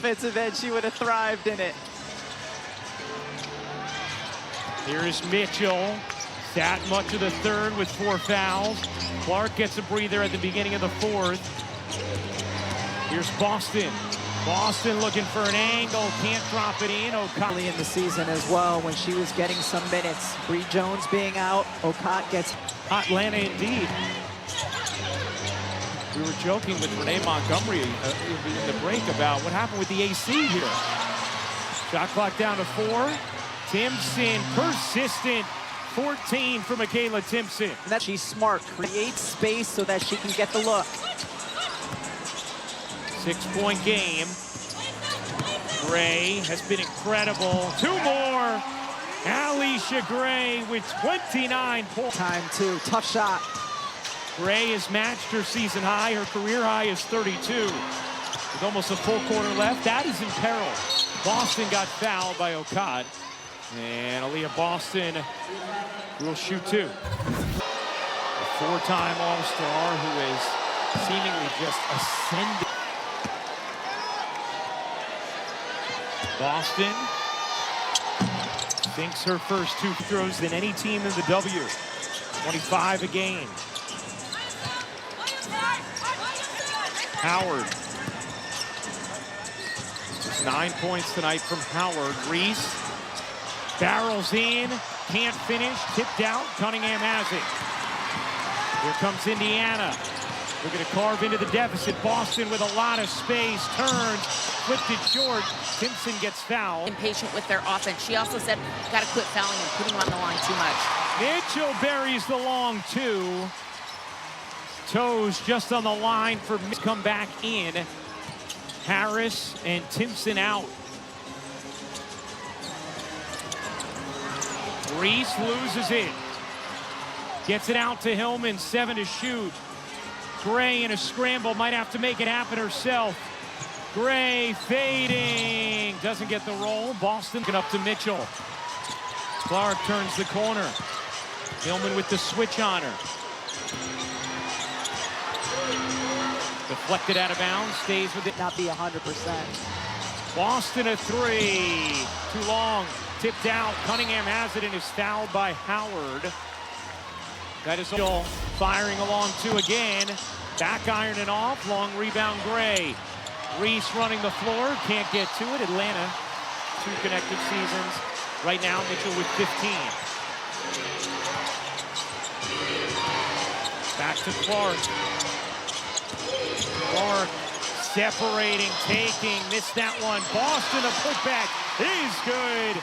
Defensive end, she would have thrived in it. Here's Mitchell. Sat much of the third with 4 fouls. Clark gets a breather at the beginning of the fourth. Here's Boston. Boston looking for an angle, can't drop it in. Early in the season as well, when she was getting some minutes. Bree Jones being out, Okot gets... Atlanta indeed. We were joking with Renee Montgomery in the break about what happened with the AC here. Shot clock down to 4. Timpson, persistent. 14 for Michaela Timpson. She's smart, creates space so that she can get the look. 6-point game. Gray has been incredible. 2 more. Alicia Gray with 29 points. Time too, tough shot. Gray has matched her season high. Her career high is 32. With almost a full quarter left, that is in peril. Boston got fouled by Okot. And Aaliyah Boston will shoot 2. A 4-time All-Star who is seemingly just ascending. Boston sinks her first 2 throws than any team in the W. 25 a game. Howard. Just 9 points tonight from Howard. Reese barrels in, can't finish, tipped out. Cunningham has it. Here comes Indiana. They're going to carve into the deficit. Boston with a lot of space, turns, flipped it short. Timpson gets fouled. Impatient with their offense. She also said, got to quit fouling and putting them on the line too much. Mitchell buries the long 2. Toes just on the line for come back in. Harris and Timpson out. Reese loses it. Gets it out to Hillman, 7 to shoot. Gray in a scramble, might have to make it happen herself. Gray fading, doesn't get the roll. Boston up to Mitchell. Clark turns the corner. Hillman with the switch on her. Deflected out of bounds, stays with it. Not be 100%. Boston a 3, too long. Tipped out, Cunningham has it and is fouled by Howard. That is all firing along 2 again. Back ironing off, long rebound Gray. Reese running the floor, can't get to it. Atlanta, 2 connected seasons. Right now, Mitchell with 15. Back to Clark. Clark separating, taking, missed that one. Boston, a putback is good.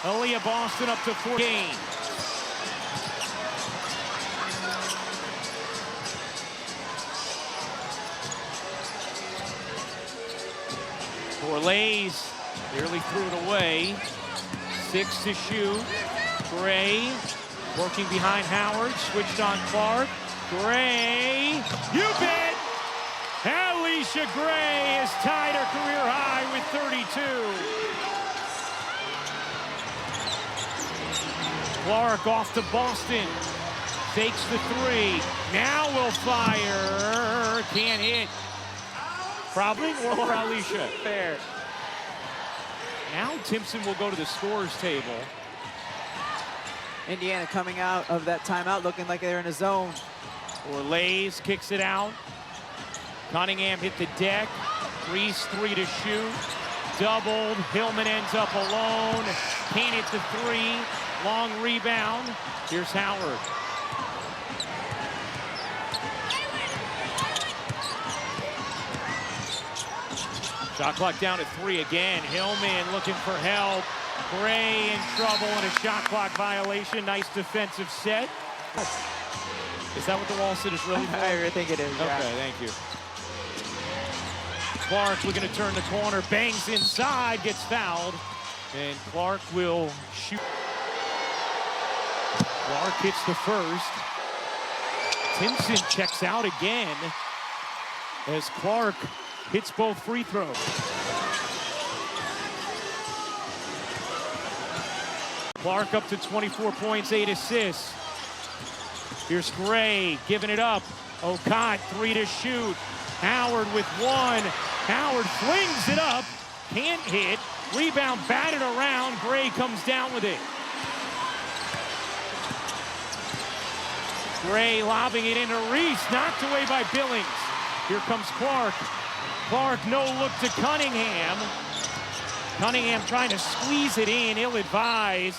Aaliyah Boston up to 14. Orlays nearly threw it away. 6 to shoot. Gray working behind Howard. Switched on Clark. Gray. You bet! Alicia Gray has tied her career high with 32. Clark off to Boston. Fakes the 3. Now will fire. Can't hit. Probably or Alicia. Fair. Now Timpson will go to the scorer's table. Indiana coming out of that timeout looking like they're in a zone. Orlays kicks it out. Cunningham hit the deck. Reese 3 to shoot. Doubled. Hillman ends up alone. Can't hit the 3. Long rebound. Here's Howard. Shot clock down to 3 again. Hillman looking for help. Gray in trouble and a shot clock violation. Nice defensive set. Is that what the wall sit is really for? I think it is. Okay, Yeah. thank you. Clark looking to turn the corner. Bangs inside, gets fouled. And Clark will shoot. Clark hits the first. Timpson checks out again as Clark hits both free throws. Clark up to 24 points, 8 assists. Here's Gray giving it up. Okot 3 to shoot. Howard with 1. Howard flings it up. can't hit. Rebound batted around. Gray comes down with it. Gray lobbing it into Reese, knocked away by Billings. Here comes Clark. Clark no look to Cunningham. Cunningham trying to squeeze it in, ill-advised.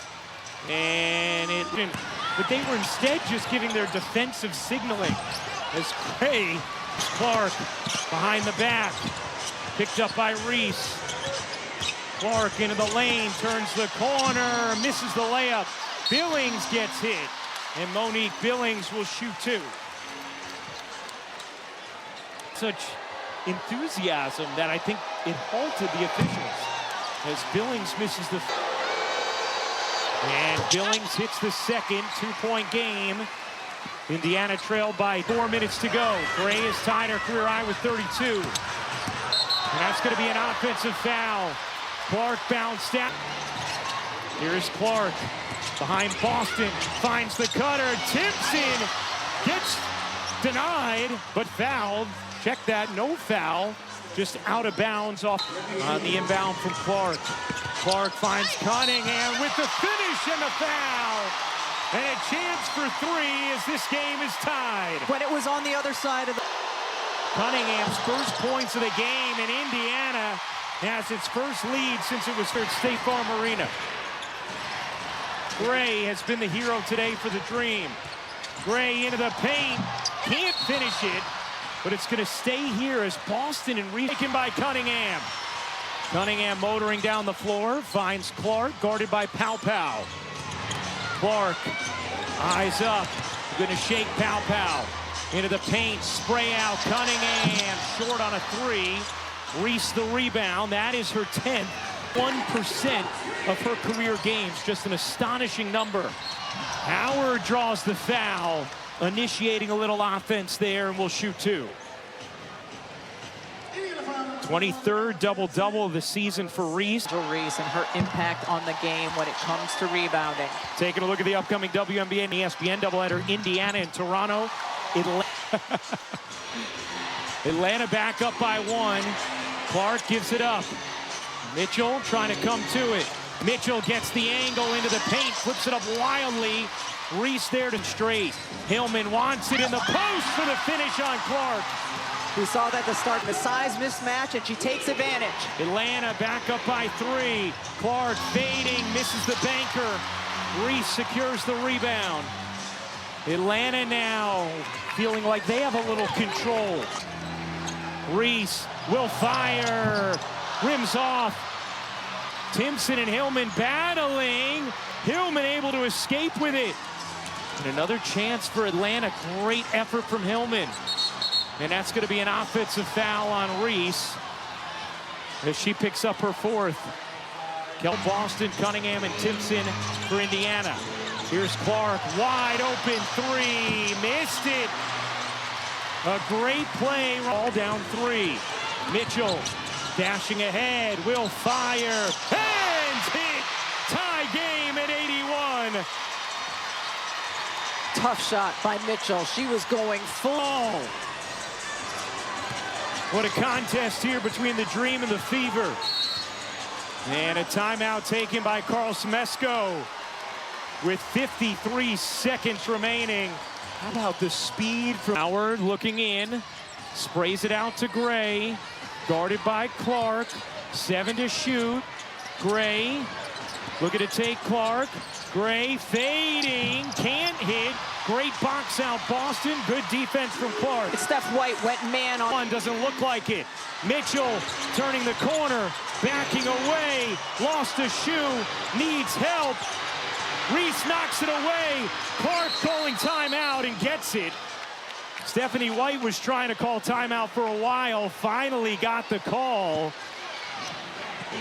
But they were instead just giving their defensive signaling as Gray, Clark behind the back, picked up by Reese. Clark into the lane, turns the corner, misses the layup. Billings gets hit, and Monique Billings will shoot two. Such enthusiasm that I think it halted the officials as Billings misses the... And Billings hits the second two-point game. Indiana trailed by 4 minutes to go. Gray has tied her career high with 32. And that's going to be an offensive foul. Clark bounced out. Here's Clark behind Boston. Finds the cutter. Timpson gets denied, but fouled. Check that, no foul. Just out of bounds off on the inbound from Clark. Clark finds Cunningham with the finish and the foul. And a chance for three as this game is tied. When it was on the other side of the... Cunningham's first points of the game, and Indiana has its first lead since it was at State Farm Arena. Gray has been the hero today for the Dream. Gray into the paint, can't finish it, but it's going to stay here as Boston and taken by Cunningham. Cunningham motoring down the floor, finds Clark, guarded by Pow Pow. Clark, eyes up, going to shake Pow Pow. Into the paint, spray out, Cunningham, short on a three. Reese the rebound, that is her 10th. 1% of her career games, just an astonishing number. Howard draws the foul, initiating a little offense there, and will shoot two. 23rd double-double of the season for Reese. Reese and her impact on the game when it comes to rebounding. Taking a look at the upcoming WNBA and ESPN doubleheader, Indiana and Toronto. Atlanta back up by one. Clark gives it up. Mitchell trying to come to it. Mitchell gets the angle into the paint, flips it up wildly. Reese there to straight. Hillman wants it in the post for the finish on Clark. We saw that to start the size mismatch, and she takes advantage. Atlanta back up by three. Clark fading, misses the banker. Reese secures the rebound. Atlanta now feeling like they have a little control. Reese will fire. Rims off. Timpson and Hillman battling. Hillman able to escape with it. And another chance for Atlanta. Great effort from Hillman. And that's going to be an offensive foul on Reese as she picks up her fourth. Boston, Cunningham, and Timpson for Indiana. Here's Clark, wide open three, missed it. A great play, all down three. Mitchell dashing ahead, will fire, and hit. Tie game at 81. Tough shot by Mitchell. She was going full. What a contest here between the Dream and the Fever. And a timeout taken by Carl Smesco with 53 seconds remaining. How about the speed from Howard looking in, sprays it out to Gray, guarded by Clark, 7 to shoot. Gray looking to take Clark. Gray fading, can't hit. Great box out, Boston. Good defense from Clark. Steph White went man on. One doesn't look like it. Mitchell turning the corner, backing away, lost a shoe, needs help. Reese knocks it away. Clark calling timeout and gets it. Stephanie White was trying to call timeout for a while, finally got the call.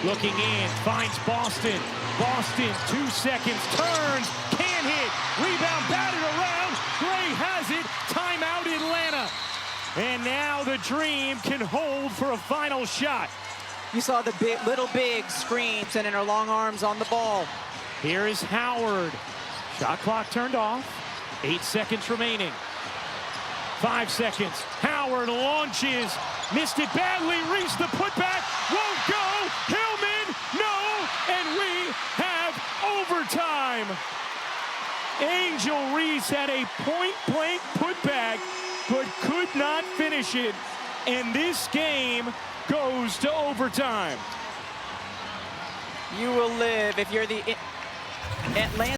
Looking in, finds Boston. Boston, 2 seconds, turns, can't hit. Rebound batted around. Gray has it. Timeout Atlanta. And now the Dream can hold for a final shot. You saw the little big screams and in her long arms on the ball. Here is Howard. Shot clock turned off. 8 seconds remaining. 5 seconds. Howard launches. Missed it badly. Reached the putback. Won't go. Hill Angel Reese had a point-blank putback, but could not finish it. And this game goes to overtime. You will live if you're the Atlanta.